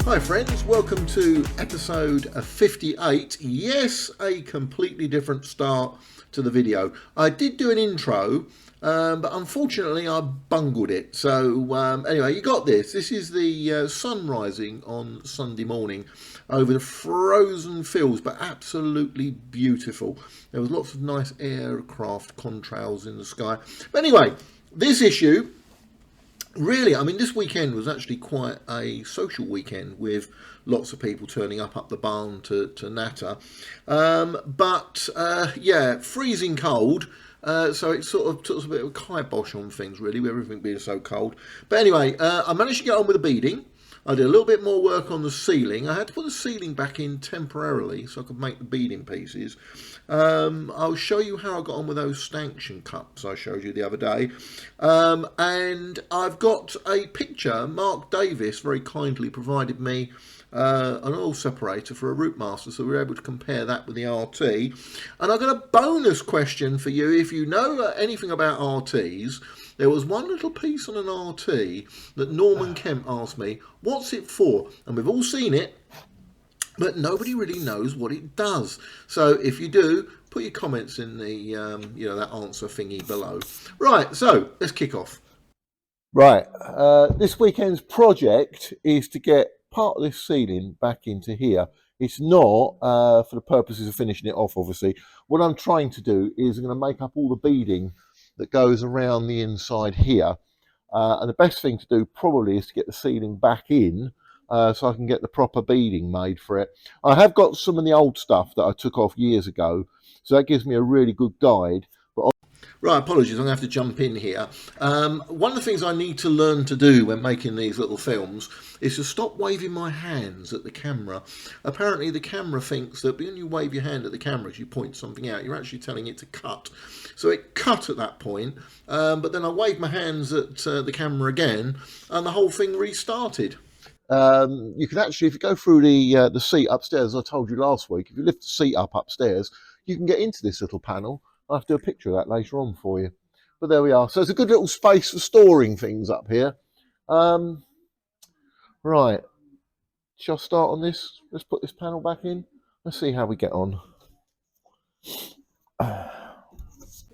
Hi friends, welcome to episode 58. Yes, a completely different start to the video. I did do an intro, but unfortunately I bungled it. So anyway, you got this. This is the sun rising on Sunday morning over the frozen fields, but absolutely beautiful. There was lots of nice aircraft contrails in the sky. But anyway, this issue, really, I mean, this weekend was actually quite a social weekend with lots of people turning up the barn to natter. Yeah, freezing cold. So it sort of took us a bit of a kibosh on things, really, with everything being so cold. But anyway, I managed to get on with the beading. I did a little bit more work on the ceiling. I had to put the ceiling back in temporarily so I could make the beading pieces. I'll show you how I got on with those stanchion cups I showed you the other day. And I've got a picture. Mark Davis very kindly provided me an oil separator for a Rootmaster, so we were able to compare that with the RT. And I've got a bonus question for you. If you know anything about RTs, there was one little piece on an RT that Norman Kemp asked me, what's it for? And we've all seen it, but nobody really knows what it does. So if you do, put your comments in the that answer thingy below. Right, so let's kick off. Right, this weekend's project is to get part of this ceiling back into here. It's not for the purposes of finishing it off, obviously. What I'm trying to do is I'm going to make up all the beading that goes around the inside here. And the best thing to do probably is to get the ceiling back in so I can get the proper beading made for it. I have got some of the old stuff that I took off years ago, so that gives me a really good guide. Right, apologies, I'm going to have to jump in here. One of the things I need to learn to do when making these little films is to stop waving my hands at the camera. Apparently the camera thinks that when you wave your hand at the camera as you point something out, you're actually telling it to cut. So it cut at that point, but then I waved my hands at the camera again and the whole thing restarted. You can actually, if you go through the seat upstairs, as I told you last week, if you lift the seat up upstairs, you can get into this little panel. I'll have to do a picture of that later on for you. But there we are. So it's a good little space for storing things up here. Right. Shall I start on this? Let's put this panel back in. Let's see how we get on.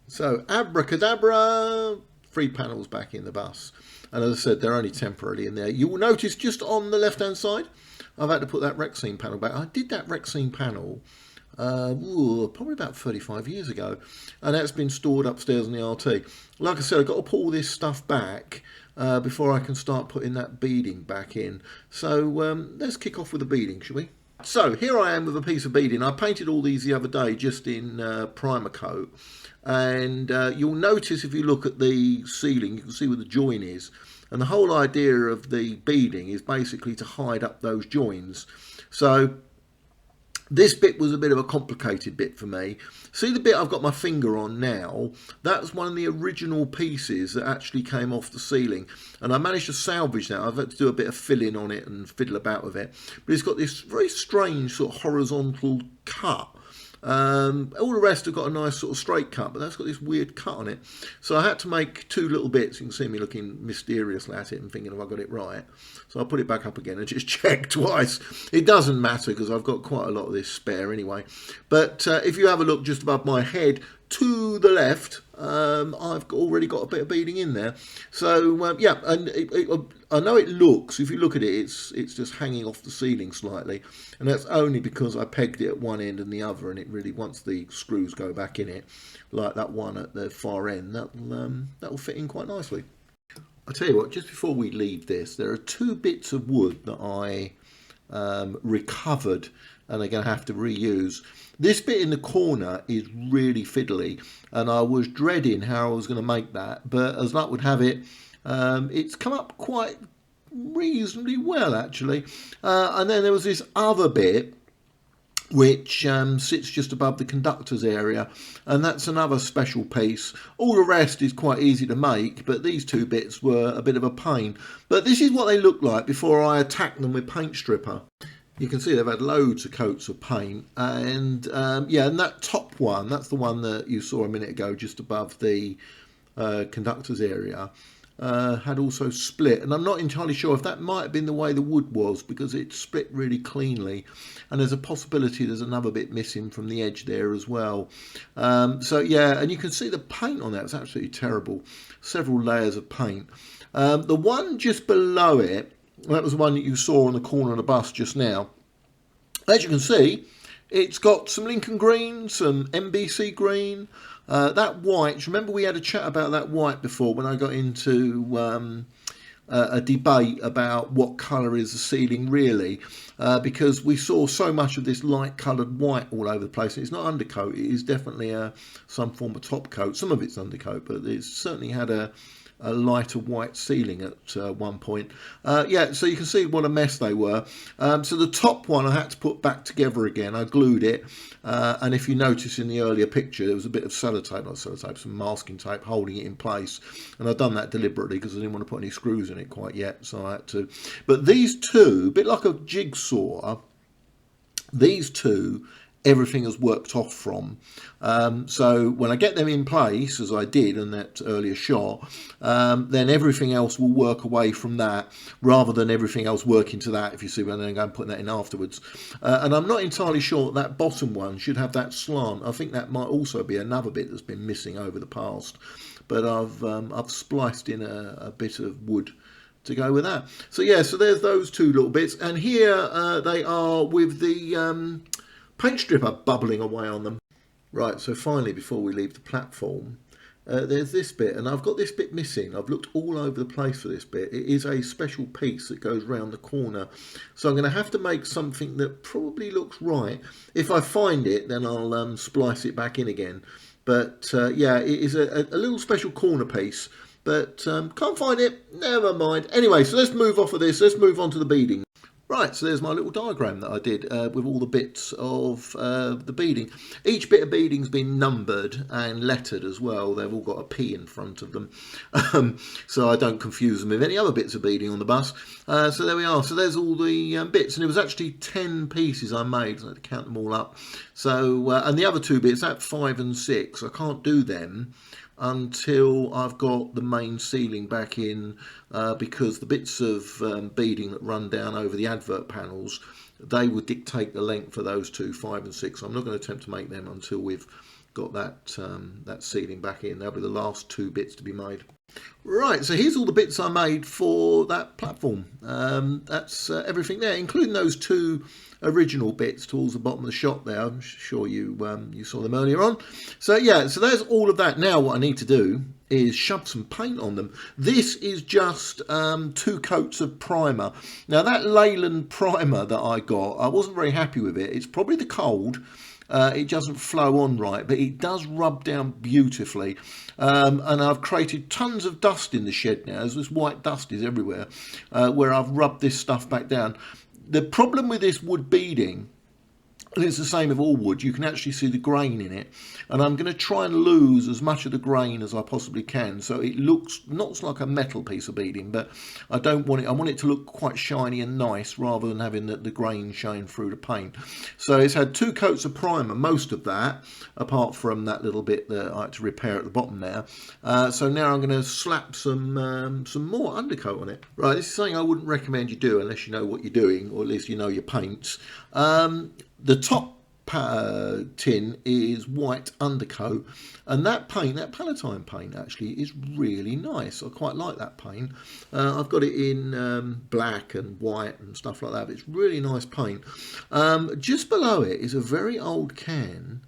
So, abracadabra, 3 panels back in the bus. And as I said, they're only temporarily in there. You will notice just on the left-hand side, I've had to put that Rexine panel back. I did that Rexine panel probably about 35 years ago, and that's been stored upstairs in the RT. Like I said, I've got to pull this stuff back before I can start putting that beading back in. So let's kick off with the beading, shall we? So here I am with a piece of beading. I painted all these the other day just in primer coat, and you'll notice if you look at the ceiling, you can see where the join is. And the whole idea of the beading is basically to hide up those joins. So this bit was a bit of a complicated bit for me. See the bit I've got my finger on now? That's one of the original pieces that actually came off the ceiling. And I managed to salvage that. I've had to do a bit of filling on it and fiddle about with it. But it's got this very strange sort of horizontal cut. All the rest have got a nice sort of straight cut, but that's got this weird cut on it. So I had to make 2 little bits. You can see me looking mysteriously at it and thinking, have I got it right? So I'll put it back up again and just check twice. It doesn't matter because I've got quite a lot of this spare anyway. But if you have a look just above my head to the left, I've already got a bit of beading in there. So yeah, and I know it looks, if you look at it, it's just hanging off the ceiling slightly, and that's only because I pegged it at one end and the other, and it really, once the screws go back in it, like that one at the far end, that'll fit in quite nicely. I'll tell you what, just before we leave this, there are 2 bits of wood that I recovered and I'm going to have to reuse. This bit in the corner is really fiddly, and I was dreading how I was going to make that, but as luck would have it, it's come up quite reasonably well actually. And then there was this other bit which sits just above the conductors area, and that's another special piece. All the rest is quite easy to make, but these 2 bits were a bit of a pain. But this is what they look like before I attack them with paint stripper. You can see they've had loads of coats of paint, and yeah, and that top one, that's the one that you saw a minute ago just above the conductors area. had also split, and I'm not entirely sure if that might have been the way the wood was, because it split really cleanly, and there's a possibility there's another bit missing from the edge there as well. So yeah, and you can see the paint on that, it's absolutely terrible, several layers of paint. The one just below it, that was the one that you saw on the corner of the bus just now. As you can see, it's got some Lincoln green, some NBC green, that white. Remember we had a chat about that white before when I got into a debate about what colour is the ceiling really, because we saw so much of this light coloured white all over the place. It's not undercoat, it is definitely some form of top coat. Some of it's undercoat, but it's certainly had a lighter white ceiling at one point. Yeah, so you can see what a mess they were. So the top one I had to put back together again. I glued it, and if you notice in the earlier picture, there was a bit of sellotape, not sellotape, some masking tape holding it in place, and I've done that deliberately because I didn't want to put any screws in it quite yet, so I had to. But these two, a bit like a jigsaw, these two, everything has worked off from. So when I get them in place, as I did in that earlier shot, then everything else will work away from that, rather than everything else working to that, if you see, when I'm going to put that in afterwards. And I'm not entirely sure that bottom one should have that slant. I think that might also be another bit that's been missing over the past, but I've spliced in a bit of wood to go with that. So yeah, so there's those two little bits, and here they are with the paint stripper bubbling away on them. Right, so finally, before we leave the platform, there's this bit, and I've got this bit missing. I've looked all over the place for this bit. It is a special piece that goes round the corner, so I'm going to have to make something that probably looks right. If I find it, then I'll splice it back in again. But yeah, it is a little special corner piece, but can't find it, never mind. Anyway, so let's move off of this, let's move on to the beading. Right, so there's my little diagram that I did with all the bits of the beading. Each bit of beading's been numbered and lettered as well. They've all got a P in front of them, so I don't confuse them with any other bits of beading on the bus. So there we are. So there's all the bits, and it was actually 10 pieces I made. So I had to count them all up. So and the other two bits, that's 5 and 6. I can't do them until I've got the main ceiling back in, because the bits of beading that run down over the advert panels, they would dictate the length for those two, 5 and 6. I'm not going to attempt to make them until we've got that that ceiling back in. They'll be the last two bits to be made. Right, so here's all the bits I made for that platform. That's everything there, including those two original bits towards the bottom of the shot there. I'm sure you saw them earlier on. So yeah, so there's all of that. Now what I need to do is shove some paint on them. This is just 2 coats of primer. Now that Leyland primer that I got, I wasn't very happy with it. It's probably the cold. It doesn't flow on right, but it does rub down beautifully. And I've created tons of dust in the shed now. There's this white dust is everywhere, where I've rubbed this stuff back down. The problem with this wood beading, and it's the same with all wood, you can actually see the grain in it, and I'm going to try and lose as much of the grain as I possibly can, so it looks not like a metal piece of beading, but I don't want it. I want it to look quite shiny and nice, rather than having the grain showing through the paint. So it's had 2 coats of primer, most of that, apart from that little bit that I had to repair at the bottom there. So now I'm going to slap some more undercoat on it. Right, this is something I wouldn't recommend you do unless you know what you're doing, or at least you know your paints. The top tin is white undercoat, and that paint, that Palatine paint, actually is really nice. I quite like that paint. I've got it in black and white and stuff like that, but it's really nice paint. Just below it is a very old can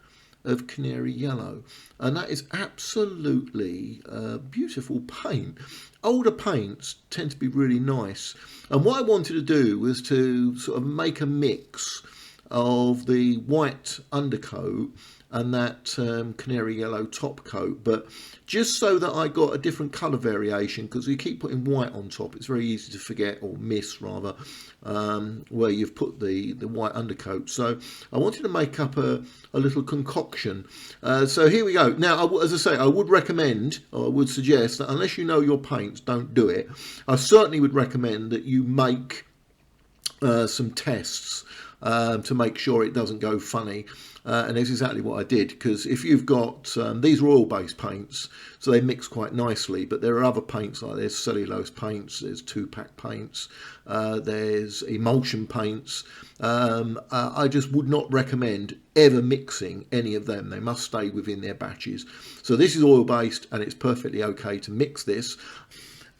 of canary yellow, and that is absolutely beautiful paint. Older paints tend to be really nice, and what I wanted to do was to sort of make a mix of the white undercoat and that canary yellow top coat, but just so that I got a different colour variation, because you keep putting white on top, it's very easy to forget, or miss rather, where you've put the white undercoat. So I wanted to make up a little concoction. So here we go. Now, as I say, I would recommend, or I would suggest, that unless you know your paints, don't do it. I certainly would recommend that you make some tests to make sure it doesn't go funny. And that's exactly what I did, because if you've got, these are oil-based paints, so they mix quite nicely, but there are other paints, like there's cellulose paints, there's two-pack paints, there's emulsion paints. I just would not recommend ever mixing any of them. They must stay within their batches. So this is oil-based, and it's perfectly okay to mix this.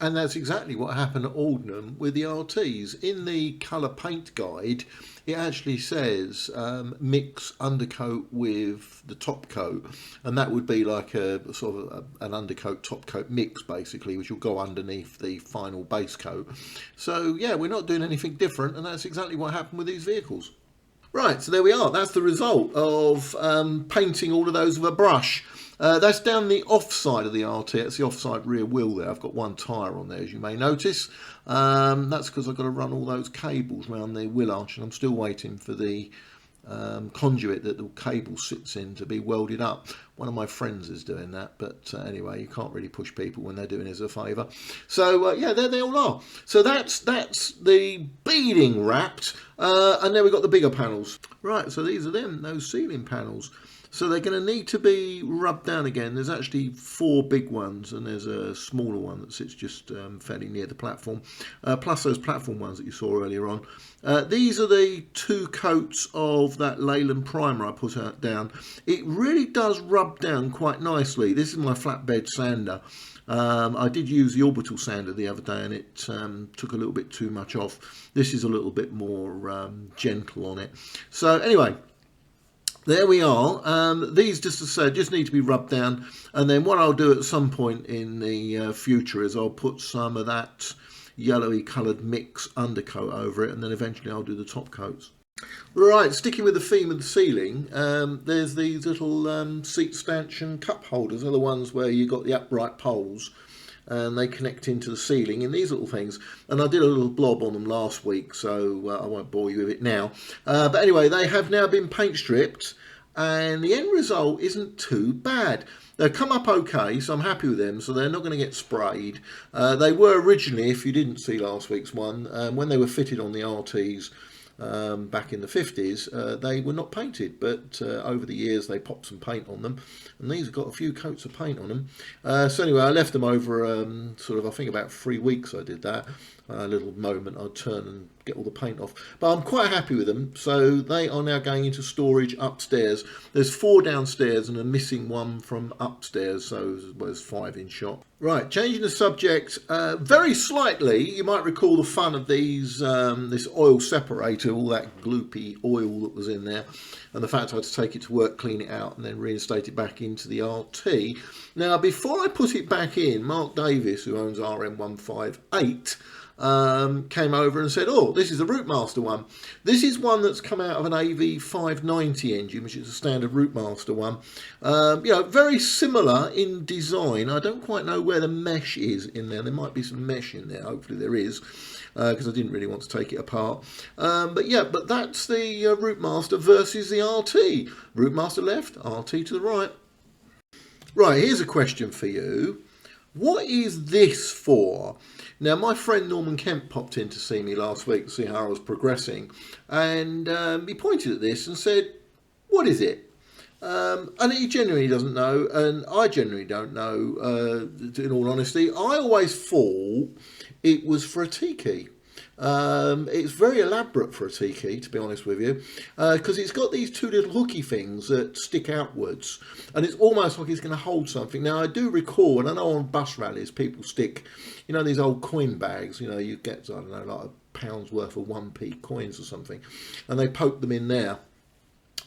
And that's exactly what happened at Aldenham with the RTs. In the colour paint guide, it actually says mix undercoat with the top coat, and that would be like a sort of an undercoat top coat mix, basically, which will go underneath the final base coat. So yeah, we're not doing anything different, and that's exactly what happened with these vehicles. Right, so there we are. That's the result of painting all of those with a brush. That's down the off side of the RT. It's the offside rear wheel there. I've got one tyre on there, as you may notice. That's because I've got to run all those cables around the wheel arch, and I'm still waiting for the conduit that the cable sits in to be welded up. One of my friends is doing that, but anyway, you can't really push people when they're doing it as a favour. So yeah, there they all are. So that's the beading wrapped, and then we've got the bigger panels. Right, so these are them, those ceiling panels. So they're going to need to be rubbed down again. There's actually 4 big ones, and there's a smaller one that sits just fairly near the platform, plus those platform ones that you saw earlier on. These are the 2 coats of that Leyland primer I put down. It really does rub down quite nicely. This is my flatbed sander. I did use the orbital sander the other day, and it took a little bit too much off. This is a little bit more gentle on it. So anyway, there we are. These, just as I said, just need to be rubbed down, and then what I'll do at some point in the future is I'll put some of that yellowy coloured mix undercoat over it, and then eventually I'll do the top coats. Right, sticking with the theme of the ceiling, there's these little seat stanchion cup holders. They're the ones where you've got the upright poles and they connect into the ceiling in these little things, and I did a little blob on them last week, so I won't bore you with it now. But anyway, they have now been paint stripped, and the end result isn't too bad. They've come up okay, so I'm happy with them, so they're not going to get sprayed. They were originally, if you didn't see last week's one, when they were fitted on the RTs back in the 50s, they were not painted, but over the years they popped some paint on them, and these have got a few coats of paint on them. So anyway, I left them over sort of, I think about 3 weeks I did that. A little moment I'd turn and get all the paint off, but I'm quite happy with them. So they are now going into storage upstairs. There's 4 downstairs and a missing one from upstairs, so there's 5 in shop. Right, changing the subject very slightly. You might recall the fun of these this oil separator, all that gloopy oil that was in there, and the fact I had to take it to work, clean it out, and then reinstate it back into the RT. Now, before I put it back in, Mark Davis, who owns RM158, came over and said, oh, this is the Routemaster one. This is one that's come out of an AV590 engine, which is a standard Routemaster one. You know, very similar in design. I don't quite know where the mesh is in there. There might be some mesh in there. Hopefully there is, because I didn't really want to take it apart. But yeah, but that's the Routemaster versus the RT. Routemaster left, RT to the right. Right, here's a question for you. What is this for? Now, my friend Norman Kemp popped in to see me last week to see how I was progressing, and he pointed at this and said, what is it? And he genuinely doesn't know, and I genuinely don't know, in all honesty. I always thought it was for a tea key. It's very elaborate for a tea key, to be honest with you, because it's got these 2 little hooky things that stick outwards, and it's almost like it's going to hold something. Now, I do recall, and I know on bus rallies people stick, you know, these old coin bags, you know, you get, I don't know, like £1 worth of 1p coins or something, and they poke them in there.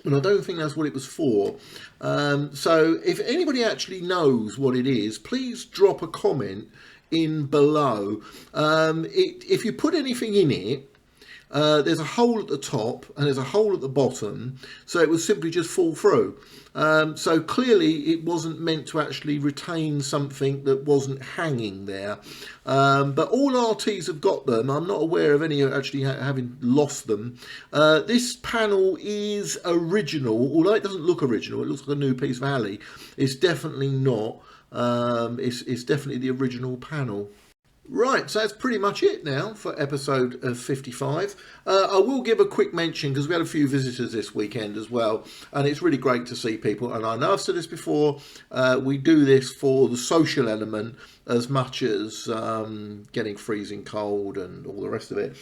And I don't think that's what it was for. So if anybody actually knows what it is, please drop a comment in below. If you put anything in it, there's a hole at the top and there's a hole at the bottom, so it would simply just fall through. So clearly it wasn't meant to actually retain something that wasn't hanging there. But all RTs have got them. I'm not aware of any actually having lost them. This panel is original, although it doesn't look original. It looks like a new piece of alley. It's definitely not. It's definitely the original panel. Right, so that's pretty much it now for episode 55. I will give a quick mention because we had a few visitors this weekend as well, and it's really great to see people. And I know I've said this before, we do this for the social element as much as getting freezing cold and all the rest of it.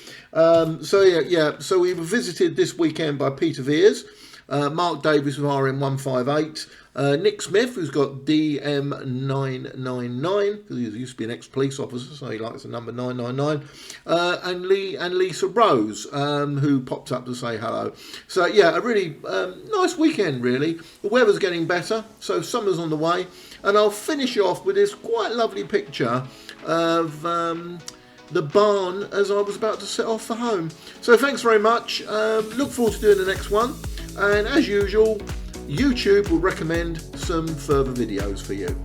So we were visited this weekend by Peter Veers, Mark Davis with RM158, Nick Smith, who's got DM999, because he used to be an ex-police officer, so he likes the number 999, and Lisa Rose, who popped up to say hello. So yeah, a really nice weekend really. The weather's getting better, so summer's on the way, and I'll finish off with this quite lovely picture of the barn as I was about to set off for home. So thanks very much. Look forward to doing the next one, and as usual, YouTube will recommend some further videos for you.